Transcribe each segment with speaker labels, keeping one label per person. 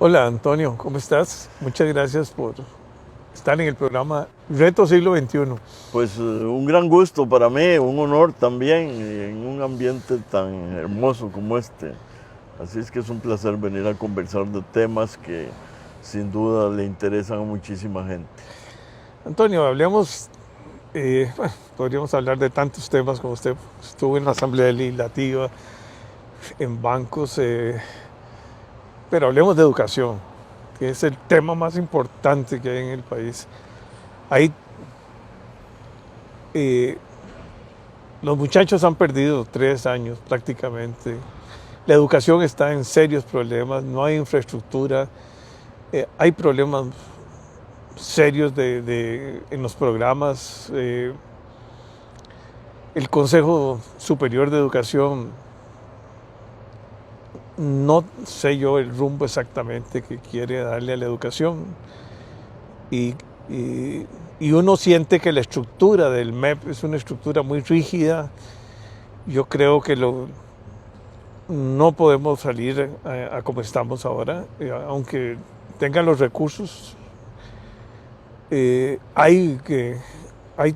Speaker 1: Hola Antonio, ¿cómo estás? Muchas gracias por estar en el programa Reto Siglo XXI.
Speaker 2: Pues un gran gusto para mí, un honor también en un ambiente tan hermoso como este. Así es que es un placer venir a conversar de temas que sin duda le interesan a muchísima gente.
Speaker 1: Antonio, hablemos, podríamos hablar de tantos temas como usted estuvo en la Asamblea Legislativa, en bancos, pero hablemos de educación, que es el tema más importante que hay en el país. Ahí los muchachos han perdido 3 años prácticamente. La educación está en serios problemas, no hay infraestructura, hay problemas serios en los programas. El Consejo Superior de Educación, no sé yo el rumbo exactamente que quiere darle a la educación y, y, y uno siente que la estructura del MEP es una estructura muy rígida. Yo creo que no podemos salir a como estamos ahora, aunque tengan los recursos. Hay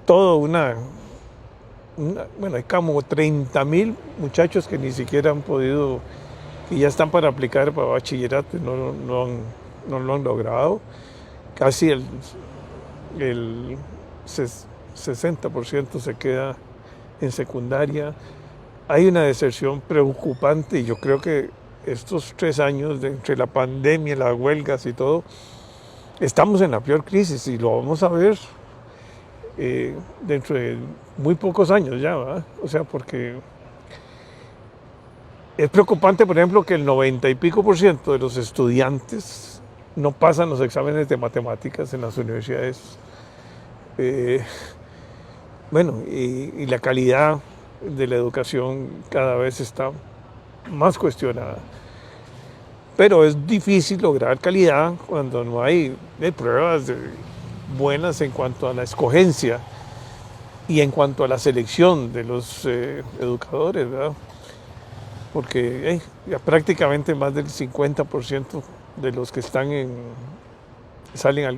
Speaker 1: todo bueno, hay como 30,000 muchachos que ni siquiera han podido, que ya están para aplicar para bachillerato y no lo han logrado. Casi el 60% se queda en secundaria. Hay una deserción preocupante y yo creo que estos 3 años entre la pandemia, las huelgas y todo, estamos en la peor crisis y lo vamos a ver dentro de muy pocos años ya, ¿verdad? O sea, porque es preocupante, por ejemplo, que el 90 y pico por ciento de los estudiantes no pasan los exámenes de matemáticas en las universidades. Bueno, y la calidad de la educación cada vez está más cuestionada. Pero es difícil lograr calidad cuando no hay pruebas buenas en cuanto a la escogencia y en cuanto a la selección de los educadores, ¿verdad? Porque ya prácticamente más del 50% de los que salen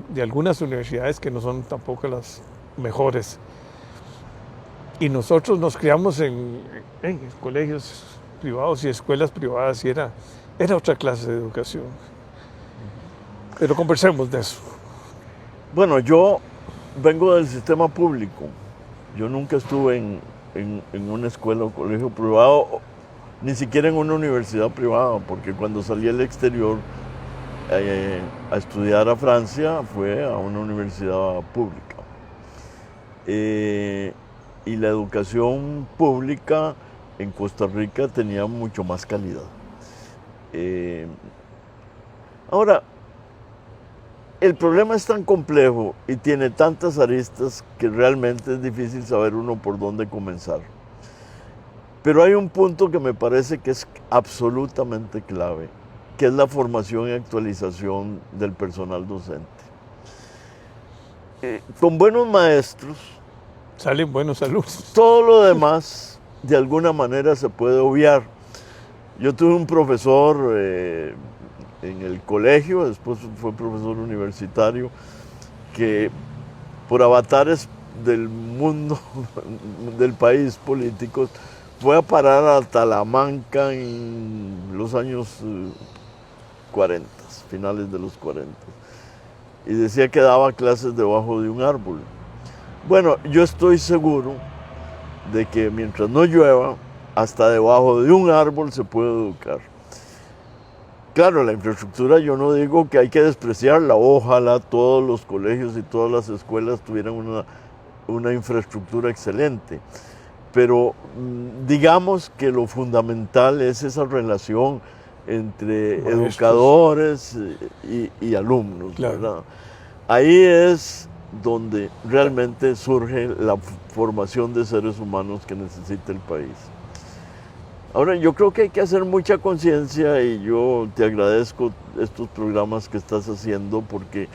Speaker 1: de algunas universidades que no son tampoco las mejores. Y nosotros nos criamos en colegios privados y escuelas privadas y era otra clase de educación. Pero conversemos de eso.
Speaker 2: Bueno, yo vengo del sistema público. Yo nunca estuve en una escuela o colegio privado, ni siquiera en una universidad privada, porque cuando salí al exterior a estudiar a Francia fue a una universidad pública. Y la educación pública en Costa Rica tenía mucho más calidad. Ahora, el problema es tan complejo y tiene tantas aristas que realmente es difícil saber uno por dónde comenzar. Pero hay un punto que me parece que es absolutamente clave, que es la formación y actualización del personal docente. Con buenos maestros,
Speaker 1: Salen buenos alumnos.
Speaker 2: todo lo demás de alguna manera se puede obviar. Yo tuve un profesor en el colegio, después fue profesor universitario, que por avatares del mundo, del país políticos, fue a parar a Talamanca en los años 40, finales de los 40, y decía que daba clases debajo de un árbol. Bueno, yo estoy seguro de que mientras no llueva, hasta debajo de un árbol se puede educar. Claro, la infraestructura yo no digo que hay que despreciarla, ojalá todos los colegios y todas las escuelas tuvieran una infraestructura excelente, pero digamos que lo fundamental es esa relación entre educadores y alumnos,
Speaker 1: claro,
Speaker 2: ¿verdad? Ahí es donde realmente surge la formación de seres humanos que necesita el país. Ahora, yo creo que hay que hacer mucha conciencia y yo te agradezco estos programas que estás haciendo porque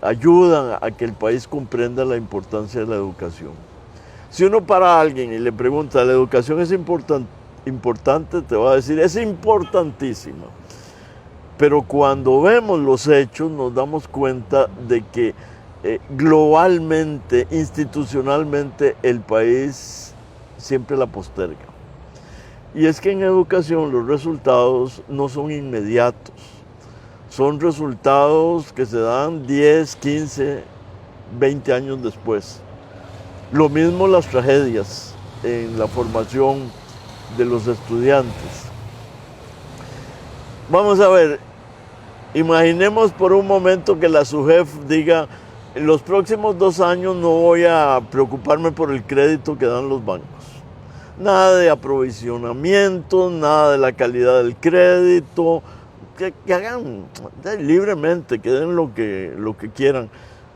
Speaker 2: ayudan a que el país comprenda la importancia de la educación. Si uno para a alguien y le pregunta, ¿la educación es importante? Te va a decir, es importantísima. Pero cuando vemos los hechos nos damos cuenta de que globalmente, institucionalmente, el país siempre la posterga. Y es que en educación los resultados no son inmediatos, son resultados que se dan 10, 15, 20 años después. Lo mismo las tragedias en la formación de los estudiantes. Vamos a ver, imaginemos por un momento que la SUGEF diga: en los próximos 2 años no voy a preocuparme por el crédito que dan los bancos. Nada de aprovisionamiento, nada de la calidad del crédito, que hagan libremente, que den lo que quieran.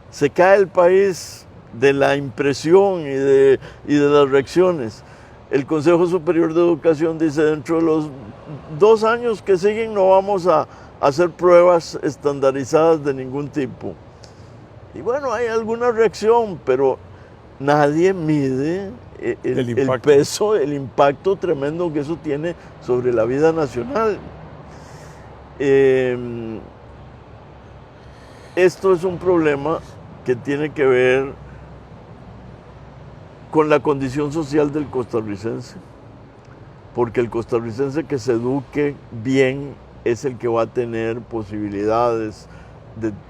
Speaker 2: Se cae el país de la impresión y de las reacciones. El Consejo Superior de Educación dice: dentro de los 2 años que siguen no vamos a hacer pruebas estandarizadas de ningún tipo. Y bueno, hay alguna reacción, pero nadie mide el peso, el impacto tremendo que eso tiene sobre la vida nacional. Esto es un problema que tiene que ver con la condición social del costarricense, porque el costarricense que se eduque bien es el que va a tener posibilidades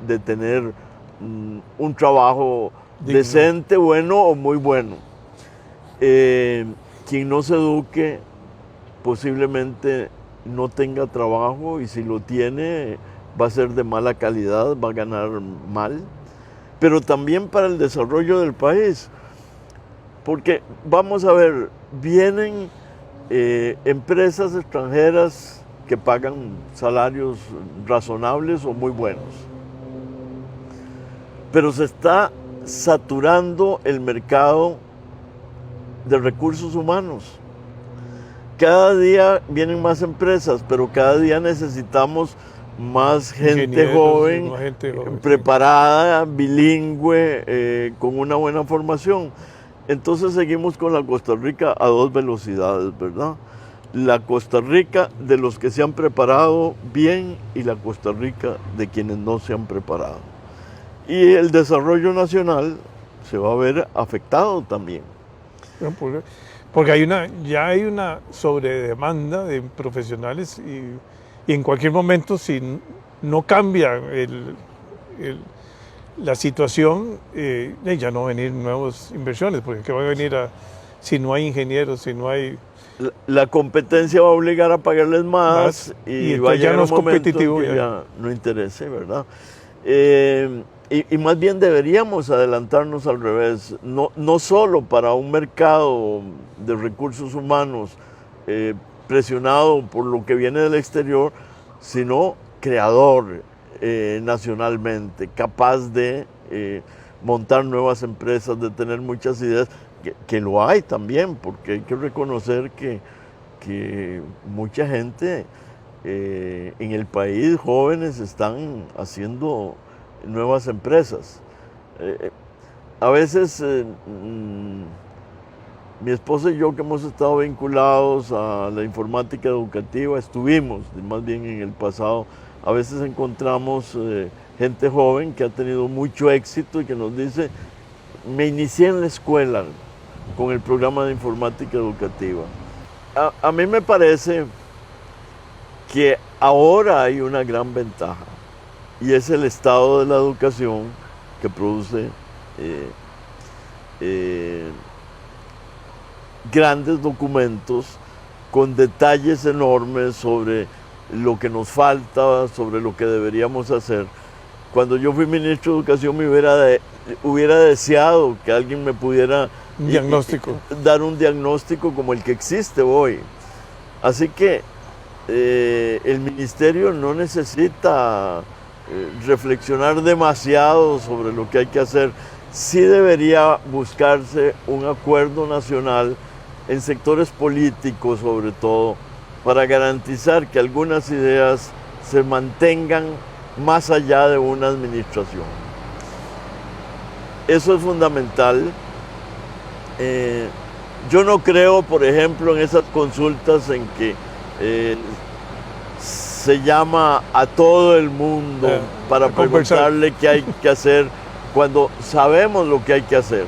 Speaker 2: de tener un trabajo digno, decente, bueno o muy bueno. Quien no se eduque posiblemente no tenga trabajo, y si lo tiene va a ser de mala calidad, va a ganar mal, pero también para el desarrollo del país. Porque vamos a ver, vienen empresas extranjeras que pagan salarios razonables o muy buenos, pero se está saturando el mercado de recursos humanos. Cada día vienen más empresas, pero cada día necesitamos más gente joven, preparada, bilingüe, con una buena formación. Entonces seguimos con la Costa Rica a 2 velocidades, ¿verdad? La Costa Rica de los que se han preparado bien y la Costa Rica de quienes no se han preparado. Y el desarrollo nacional se va a ver afectado también.
Speaker 1: Porque ya hay una sobredemanda de profesionales y en cualquier momento, si no cambia la situación, ya no van a venir nuevas inversiones, porque ¿qué va a venir si no hay ingenieros, si no hay...?
Speaker 2: La competencia va a obligar a pagarles más y va a llegar un momento en que ya no interese, ¿verdad? Y más bien deberíamos adelantarnos al revés, no solo para un mercado de recursos humanos presionado por lo que viene del exterior, sino creador nacionalmente, capaz de montar nuevas empresas, de tener muchas ideas, que lo hay también, porque hay que reconocer que mucha gente en el país, jóvenes, están haciendo nuevas empresas. A veces mi esposa y yo, que hemos estado vinculados a la informática educativa, estuvimos más bien en el pasado, a veces encontramos gente joven que ha tenido mucho éxito y que nos dice: me inicié en la escuela con el programa de informática educativa. A mí me parece que ahora hay una gran ventaja, y es el estado de la educación que produce grandes documentos con detalles enormes sobre lo que nos falta, sobre lo que deberíamos hacer. Cuando yo fui ministro de Educación me hubiera deseado que alguien me pudiera dar un diagnóstico como el que existe hoy. Así que el ministerio no necesita reflexionar demasiado sobre lo que hay que hacer. Sí debería buscarse un acuerdo nacional en sectores políticos, sobre todo, para garantizar que algunas ideas se mantengan más allá de una administración. Eso es fundamental. Yo no creo, por ejemplo, en esas consultas en que se llama a todo el mundo para preguntarle qué hay que hacer cuando sabemos lo que hay que hacer.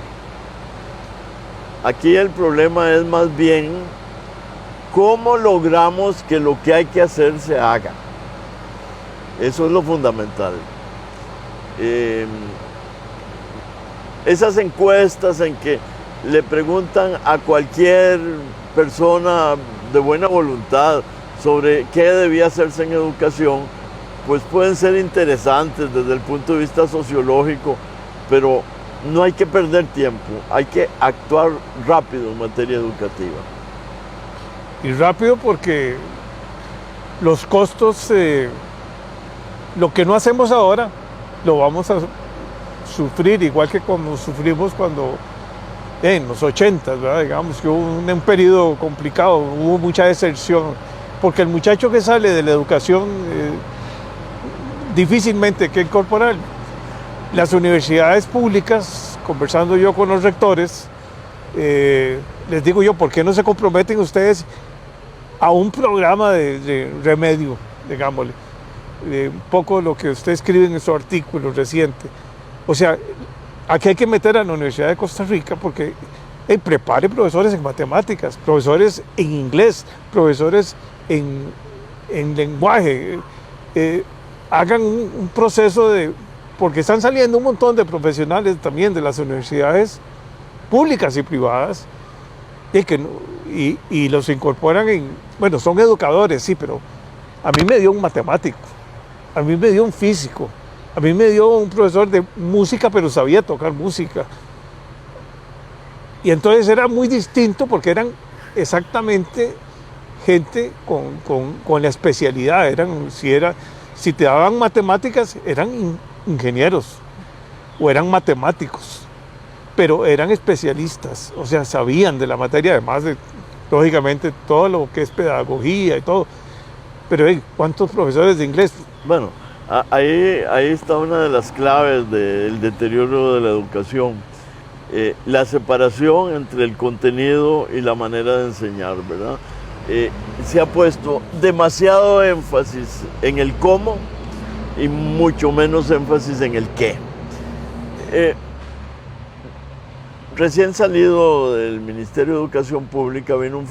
Speaker 2: Aquí el problema es más bien cómo logramos que lo que hay que hacer se haga. Eso es lo fundamental. Esas encuestas en que le preguntan a cualquier persona de buena voluntad sobre qué debía hacerse en educación, pues pueden ser interesantes desde el punto de vista sociológico, pero no hay que perder tiempo, hay que actuar rápido en materia educativa.
Speaker 1: Y rápido porque los costos, lo que no hacemos ahora, lo vamos a sufrir, igual que como sufrimos cuando en los 80, ¿verdad? Digamos que hubo un periodo complicado, hubo mucha deserción, porque el muchacho que sale de la educación difícilmente hay que incorporar. Las universidades públicas, conversando yo con los rectores, les digo yo, ¿por qué no se comprometen ustedes a un programa de remedio, digámosle? Un poco lo que usted escribe en su artículo reciente. O sea, aquí hay que meter a la Universidad de Costa Rica porque prepare profesores en matemáticas, profesores en inglés, profesores en lenguaje. Hagan un proceso porque están saliendo un montón de profesionales también de las universidades públicas y privadas y los incorporan bueno, son educadores, sí, pero a mí me dio un matemático, a mí me dio un físico, a mí me dio un profesor de música, pero sabía tocar música. Y entonces era muy distinto porque eran exactamente gente con la especialidad. Si te daban matemáticas, eran ingenieros o eran matemáticos, pero eran especialistas, o sea, sabían de la materia, además de, lógicamente, todo lo que es pedagogía y todo. Pero ¿cuántos profesores de inglés?
Speaker 2: Bueno, ahí está una de las claves del deterioro de la educación, la separación entre el contenido y la manera de enseñar, ¿verdad? Se ha puesto demasiado énfasis en el cómo y mucho menos énfasis en el qué. Recién salido del Ministerio de Educación Pública vino un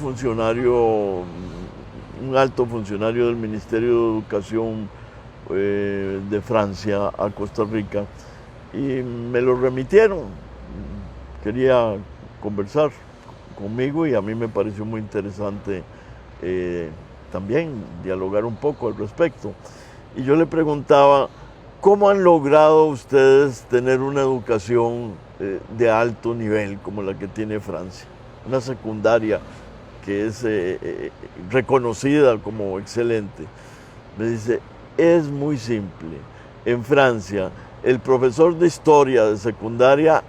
Speaker 2: alto funcionario del Ministerio de Educación de Francia a Costa Rica y me lo remitieron. Quería conversar conmigo y a mí me pareció muy interesante también dialogar un poco al respecto. Y yo le preguntaba, ¿cómo han logrado ustedes tener una educación de alto nivel como la que tiene Francia? Una secundaria que es reconocida como excelente. Me dice, es muy simple. En Francia, el profesor de historia de secundaria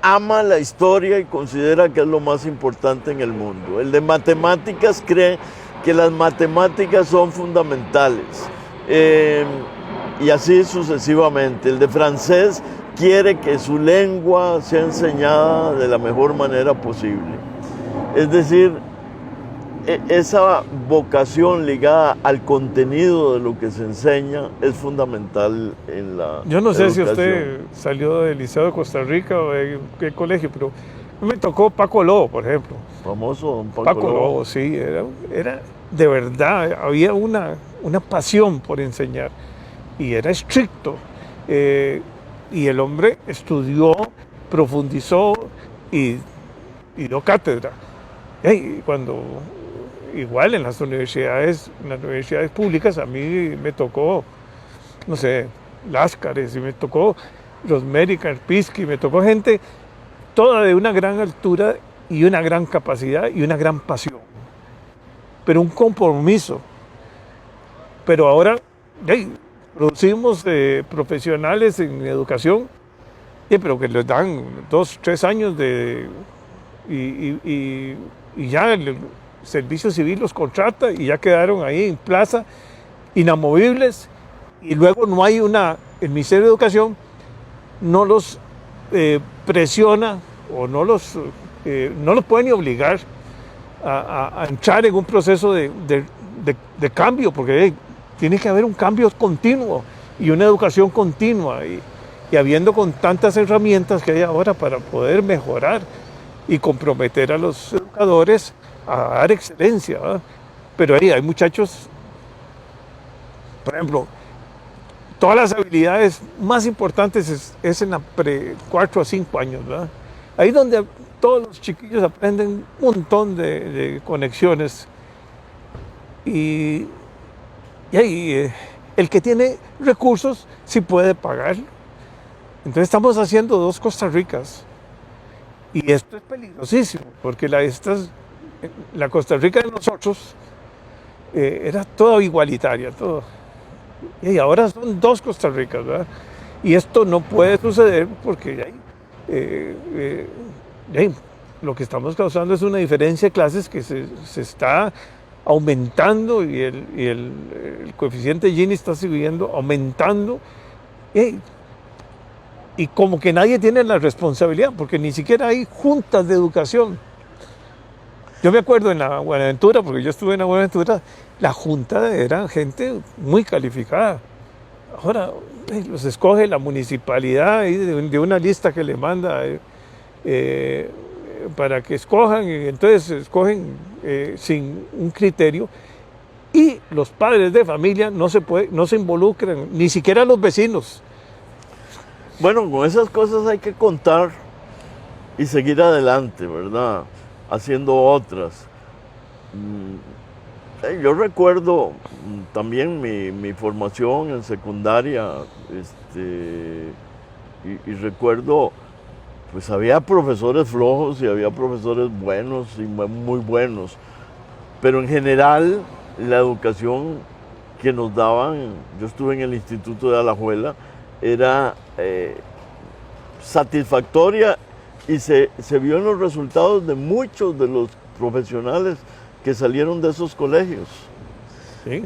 Speaker 2: ama la historia y considera que es lo más importante en el mundo. El de matemáticas cree que las matemáticas son fundamentales. Y así sucesivamente. El de francés quiere que su lengua sea enseñada de la mejor manera posible. Es decir, esa vocación ligada al contenido de lo que se enseña es fundamental en la
Speaker 1: Yo no sé
Speaker 2: educación.
Speaker 1: si usted salió del Liceo de Costa Rica o de qué colegio, pero me tocó Paco Lobo, por ejemplo.
Speaker 2: Famoso don
Speaker 1: Paco Lobo, sí, era de verdad, había una pasión por enseñar y era estricto. Y el hombre estudió, profundizó y dio cátedra. Y cuando, igual en las universidades públicas, a mí me tocó, no sé, Láscares, y me tocó Rosmery, Karpinski, me tocó gente toda de una gran altura y una gran capacidad y una gran pasión, pero un compromiso. Pero ahora producimos profesionales en educación, pero que les dan 2, 3 años y ya el servicio civil los contrata y ya quedaron ahí en plaza, inamovibles, y luego no hay el Ministerio de Educación no los presiona o no los puede ni obligar a entrar en un proceso de cambio, porque tiene que haber un cambio continuo y una educación continua y habiendo con tantas herramientas que hay ahora para poder mejorar y comprometer a los educadores a dar excelencia, ¿verdad? Pero ahí hay muchachos, por ejemplo, todas las habilidades más importantes es en la 4 a 5 años, ¿verdad? Ahí donde todos los chiquillos aprenden un montón de conexiones y ahí el que tiene recursos sí puede pagar. Entonces estamos haciendo 2 Costa Ricas y esto es peligrosísimo porque la Costa Rica de nosotros era toda igualitaria, todo. Y ahora son 2 Costa Ricas, ¿verdad? Y esto no puede suceder porque lo que estamos causando es una diferencia de clases que se está aumentando y el coeficiente Gini está siguiendo aumentando. Y como que nadie tiene la responsabilidad, porque ni siquiera hay juntas de educación. Yo me acuerdo en la Buenaventura, porque yo estuve en la Buenaventura, la junta era gente muy calificada. Ahora los escoge la municipalidad de una lista que le manda para que escojan, y entonces escogen sin un criterio. Y los padres de familia no se involucran, ni siquiera los vecinos.
Speaker 2: Bueno, con esas cosas hay que contar y seguir adelante, ¿verdad? Haciendo otras. Yo recuerdo también mi formación en secundaria, y recuerdo, pues había profesores flojos y había profesores buenos y muy buenos, pero en general la educación que nos daban, yo estuve en el Instituto de Alajuela, era satisfactoria y se vio en los resultados de muchos de los profesionales que salieron de esos colegios.
Speaker 1: ¿Sí?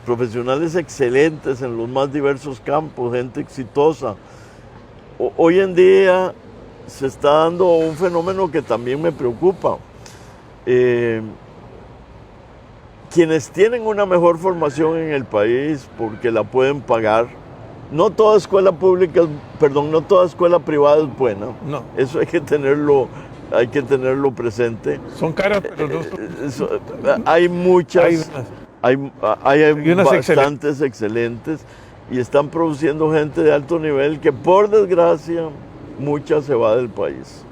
Speaker 2: Profesionales excelentes en los más diversos campos, gente exitosa. Hoy en día se está dando un fenómeno que también me preocupa. Quienes tienen una mejor formación en el país porque la pueden pagar, no toda escuela pública, no toda escuela privada es buena. No. Eso hay que tenerlo presente.
Speaker 1: Son caras, pero no son...
Speaker 2: Hay muchas, hay bastantes excelentes y están produciendo gente de alto nivel que por desgracia mucha se va del país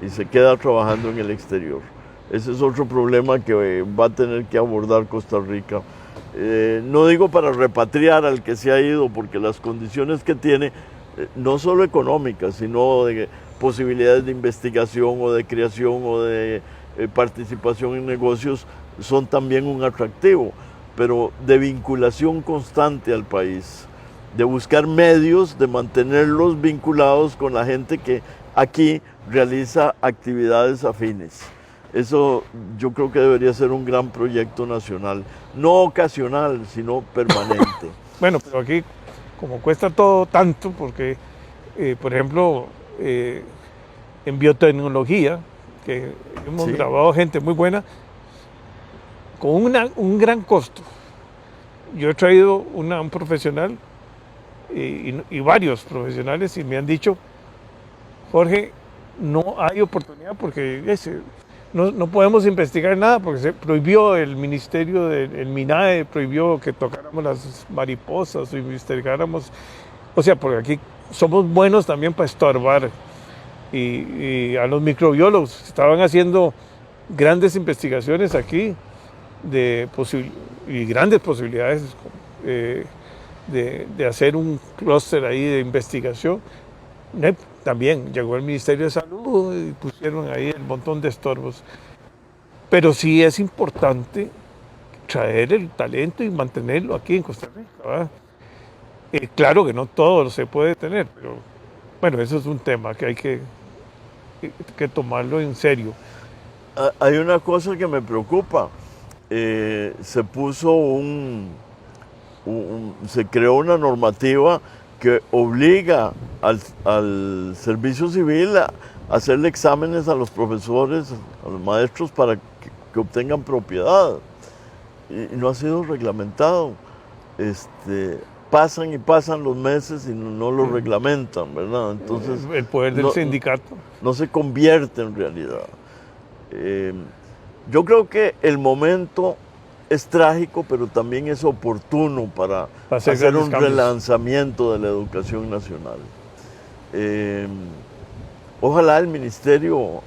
Speaker 2: y se queda trabajando en el exterior. Ese es otro problema que va a tener que abordar Costa Rica. No digo para repatriar al que se ha ido, porque las condiciones que tiene, no solo económicas, sino de posibilidades de investigación o de creación o de participación en negocios, son también un atractivo, pero de vinculación constante al país, de buscar medios de mantenerlos vinculados con la gente que aquí realiza actividades afines. Eso yo creo que debería ser un gran proyecto nacional, no ocasional, sino permanente.
Speaker 1: Bueno, pero aquí, como cuesta todo tanto, porque, por ejemplo, en biotecnología, que hemos grabado gente muy buena, con un gran costo. Yo he traído un profesional y varios profesionales y me han dicho, Jorge, no hay oportunidad porque no podemos investigar nada porque se prohibió el ministerio, el MINAE prohibió que tocáramos las mariposas o investigáramos. O sea, porque aquí somos buenos también para estorbar. Y a los microbiólogos estaban haciendo grandes investigaciones aquí y grandes posibilidades de hacer un clúster ahí de investigación. También llegó el Ministerio de Salud y pusieron ahí el montón de estorbos. Pero sí es importante traer el talento y mantenerlo aquí en Costa Rica, ¿verdad? Claro que no todo se puede tener, pero bueno, eso es un tema que hay que tomarlo en serio.
Speaker 2: Hay una cosa que me preocupa. Se creó una normativa que obliga al servicio civil a hacerle exámenes a los profesores, a los maestros, para que obtengan propiedad. y no ha sido reglamentado. Pasan y pasan los meses y no lo reglamentan, ¿verdad? Entonces,
Speaker 1: el poder del sindicato
Speaker 2: no se convierte en realidad. Yo creo que el momento es trágico, pero también es oportuno para hacer un relanzamiento de la educación nacional. Ojalá el ministerio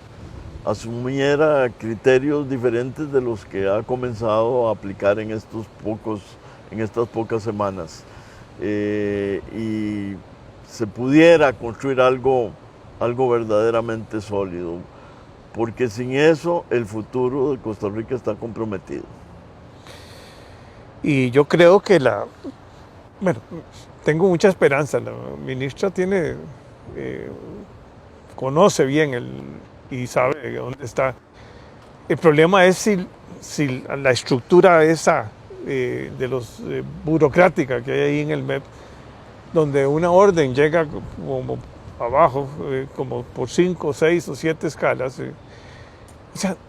Speaker 2: asumiera criterios diferentes de los que ha comenzado a aplicar en estas pocas semanas, y se pudiera construir algo verdaderamente sólido, porque sin eso el futuro de Costa Rica está comprometido.
Speaker 1: Y yo creo que tengo mucha esperanza. La ministra conoce bien y sabe dónde está. El problema es si la estructura esa de los burocrática que hay ahí en el MEP, donde una orden llega como abajo, como por 5, 6 o 7 escalas.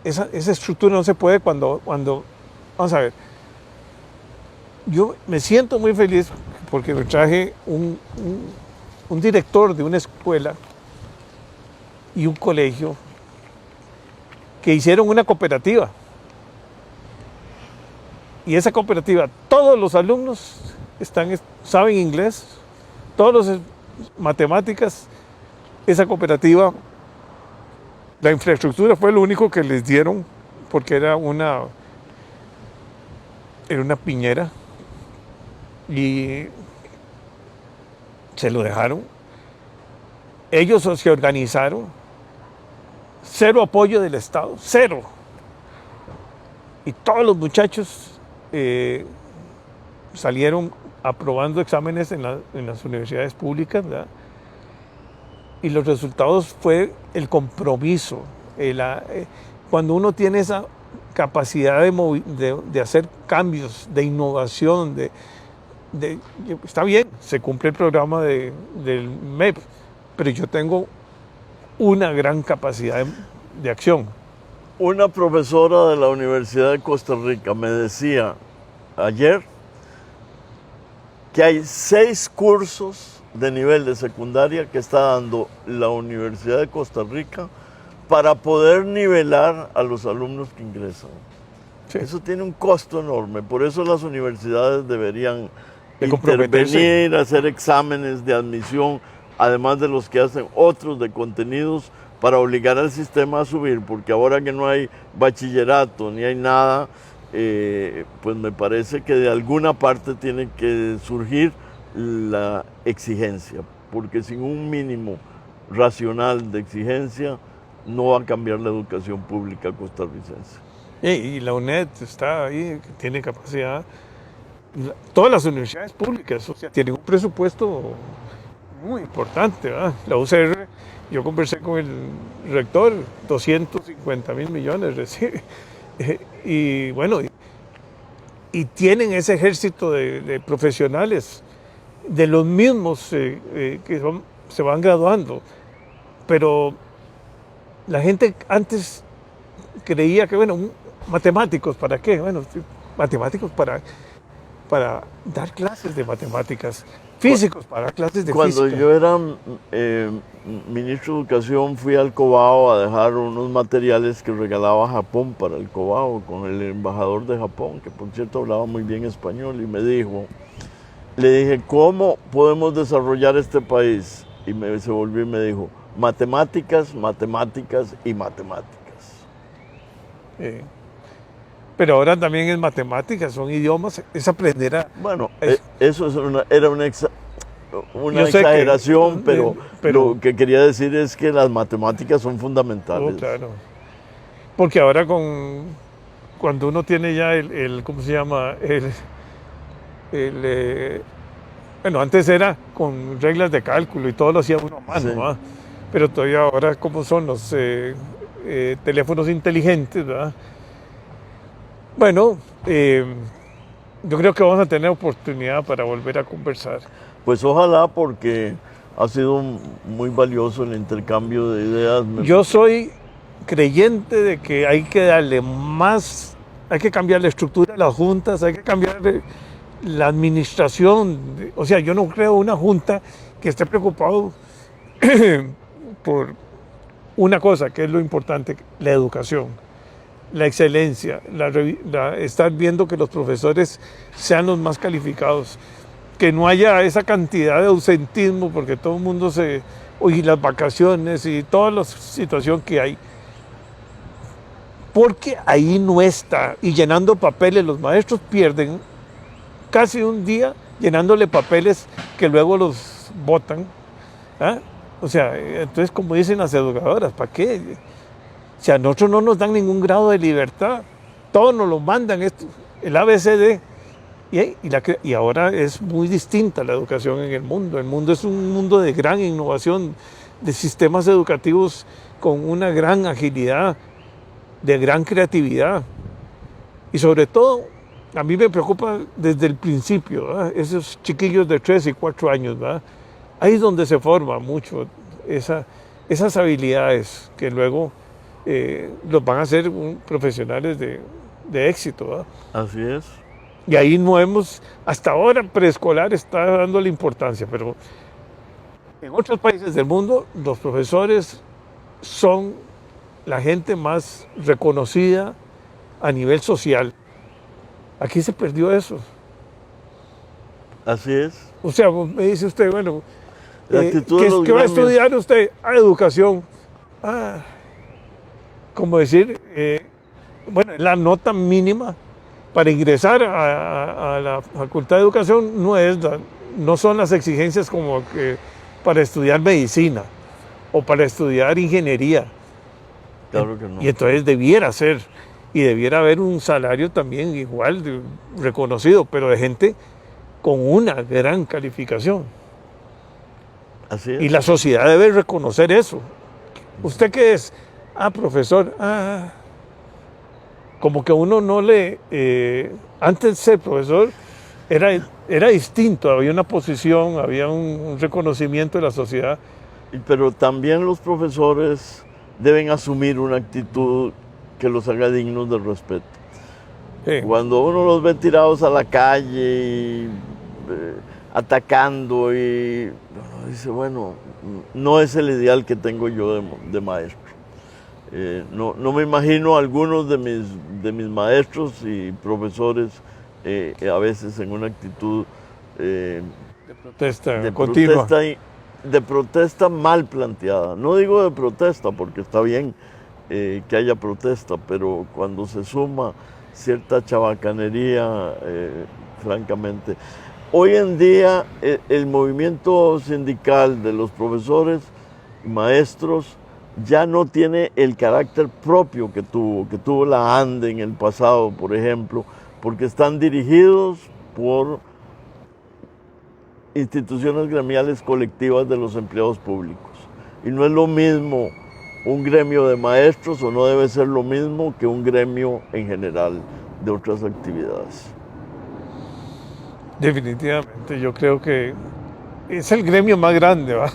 Speaker 1: Esa estructura no se puede cuando, vamos a ver, yo me siento muy feliz porque me traje un director de una escuela y un colegio que hicieron una cooperativa. Y esa cooperativa, todos los alumnos saben inglés, todos los matemáticas. Esa cooperativa, la infraestructura fue lo único que les dieron, porque era una piñera, y se lo dejaron. Ellos se organizaron, cero apoyo del Estado, cero. Y todos los muchachos salieron aprobando exámenes en las universidades públicas, ¿verdad? Y los resultados fue el compromiso. Cuando uno tiene esa capacidad de hacer cambios, de innovación, está bien, se cumple el programa del MEP, pero yo tengo una gran capacidad de acción.
Speaker 2: Una profesora de la Universidad de Costa Rica me decía ayer que hay 6 cursos de nivel de secundaria que está dando la Universidad de Costa Rica para poder nivelar a los alumnos que ingresan. Sí. Eso tiene un costo enorme, por eso las universidades deberían intervenir, hacer exámenes de admisión, además de los que hacen otros de contenidos, para obligar al sistema a subir, porque ahora que no hay bachillerato ni hay nada, pues me parece que de alguna parte tiene que surgir la exigencia, porque sin un mínimo racional de exigencia no va a cambiar la educación pública costarricense.
Speaker 1: Y la UNED está ahí, tiene capacidad. Todas las universidades públicas, o sea, tienen un presupuesto muy importante, ¿verdad? La UCR, yo conversé con el rector, 250,000 millones recibe. Y bueno, y tienen ese ejército de profesionales, de los mismos que se van graduando. Pero la gente antes creía que, bueno, matemáticos, ¿para qué? Bueno, matemáticos para dar clases de matemáticas, físicos para dar clases de física.
Speaker 2: Cuando yo era ministro de Educación, fui al Cobao a dejar unos materiales que regalaba Japón para el Cobao con el embajador de Japón, que por cierto hablaba muy bien español, y le dije, ¿cómo podemos desarrollar este país? Y se volvió y me dijo, matemáticas, matemáticas y matemáticas.
Speaker 1: Pero ahora también es matemáticas, son idiomas, es aprender a...
Speaker 2: Bueno, eso era una exageración, pero lo que quería decir es que las matemáticas son fundamentales.
Speaker 1: Oh, claro. Porque ahora cuando uno tiene ya ¿cómo se llama? Bueno, antes era con reglas de cálculo y todo lo hacía uno a mano, sí. ¿verdad? Pero todavía ahora como son los teléfonos inteligentes, ¿verdad? Bueno, yo creo que vamos a tener oportunidad para volver a conversar.
Speaker 2: Pues ojalá, porque ha sido muy valioso el intercambio de ideas.
Speaker 1: Yo soy creyente de que hay que darle más hay que cambiar la estructura de las juntas, hay que cambiar la administración. O sea, yo no creo una junta que esté preocupado por una cosa, que es lo importante, la educación, la excelencia, estar viendo que los profesores sean los más calificados, que no haya esa cantidad de ausentismo, porque todo el mundo y las vacaciones y toda la situación que hay. Porque ahí no está, y llenando papeles, los maestros pierden casi un día llenándole papeles que luego los botan. ¿Ah? O sea, entonces como dicen las educadoras, ¿para qué? O sea, a nosotros no nos dan ningún grado de libertad, todos nos lo mandan, el ABCD. Y ahora es muy distinta la educación en el mundo. El mundo es un mundo de gran innovación, de sistemas educativos con una gran agilidad, de gran creatividad. Y sobre todo, a mí me preocupa desde el principio, ¿verdad? Esos chiquillos de 3 y 4 años, ¿verdad? Ahí es donde se forma mucho esas habilidades que luego los van a hacer profesionales de éxito, ¿verdad?
Speaker 2: Así es.
Speaker 1: Y ahí hasta ahora preescolar está dando la importancia, pero en otros países del mundo los profesores son la gente más reconocida a nivel social. Aquí se perdió eso.
Speaker 2: Así es.
Speaker 1: O sea, me dice usted, bueno, ¿qué va a estudiar usted? Educación. Como decir, bueno, la nota mínima para ingresar a la Facultad de Educación no son las exigencias como que para estudiar medicina o para estudiar ingeniería.
Speaker 2: Claro que no.
Speaker 1: Y entonces debiera ser, y debiera haber un salario también igual reconocido, pero de gente con una gran calificación.
Speaker 2: Así es.
Speaker 1: Y la sociedad debe reconocer eso. ¿Usted qué es? Profesor. Como que uno no antes de ser profesor era distinto, había una posición, había un reconocimiento de la sociedad.
Speaker 2: Pero también los profesores deben asumir una actitud que los haga dignos del respeto. Sí. Cuando uno los ve tirados a la calle, atacando, y dice, bueno, no es el ideal que tengo yo de maestro. No me imagino a algunos de mis maestros y profesores a veces en una actitud
Speaker 1: de protesta continua.
Speaker 2: De protesta mal planteada. No digo de protesta porque está bien que haya protesta, pero cuando se suma cierta chabacanería, francamente. Hoy en día el movimiento sindical de los profesores y maestros ya no tiene el carácter propio que tuvo la ANDE en el pasado, por ejemplo, porque están dirigidos por instituciones gremiales colectivas de los empleados públicos. Y no es lo mismo un gremio de maestros, o no debe ser lo mismo que un gremio en general de otras actividades.
Speaker 1: Definitivamente, yo creo que es el gremio más grande, ¿va?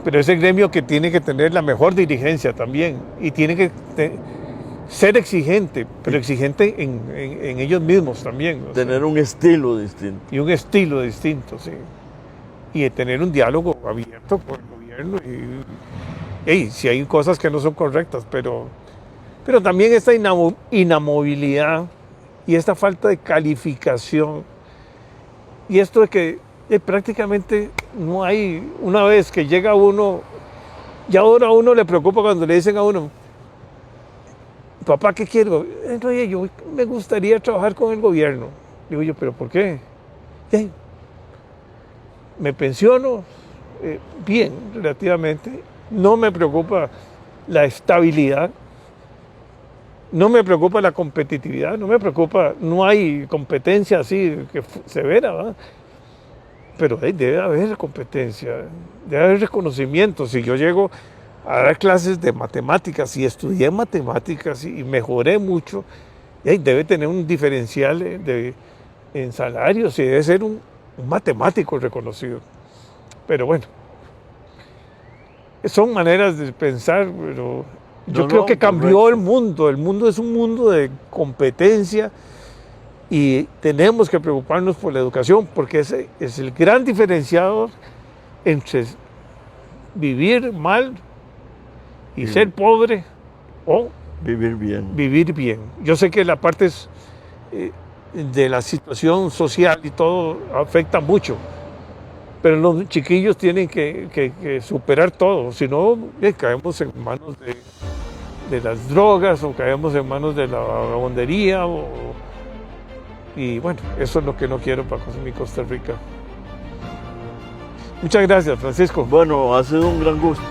Speaker 1: Pero es el gremio que tiene que tener la mejor dirigencia también, y tiene que ser exigente, pero exigente en ellos mismos también.
Speaker 2: Tener un estilo distinto.
Speaker 1: Y un estilo distinto, sí. Y tener un diálogo abierto con el gobierno. Y si hay cosas que no son correctas, pero también esta inamovilidad y esta falta de calificación. Y esto de que prácticamente no hay, una vez que llega uno, ya ahora a uno le preocupa cuando le dicen a uno, papá, ¿qué quiero? Oye, yo me gustaría trabajar con el gobierno. Digo yo, ¿pero por qué? Me pensiono bien, relativamente. No me preocupa la estabilidad. No me preocupa la competitividad. No hay competencia así severa, ¿verdad? Pero debe haber competencia, debe haber reconocimiento. Si yo llego a dar clases de matemáticas y estudié matemáticas y mejoré mucho, debe tener un diferencial en salarios y debe ser un matemático reconocido. Pero bueno, son maneras de pensar, pero Yo creo que cambió el mundo. El mundo es un mundo de competencia y tenemos que preocuparnos por la educación porque ese es el gran diferenciador entre vivir mal y ser pobre o
Speaker 2: vivir bien.
Speaker 1: Vivir bien. Yo sé que la parte de la situación social y todo afecta mucho, pero los chiquillos tienen que superar todo, si no caemos en manos de las drogas o caemos en manos de la vagabundería y bueno, eso es lo que no quiero para mi Costa Rica. Muchas gracias, Francisco.
Speaker 2: Bueno, ha sido un gran gusto.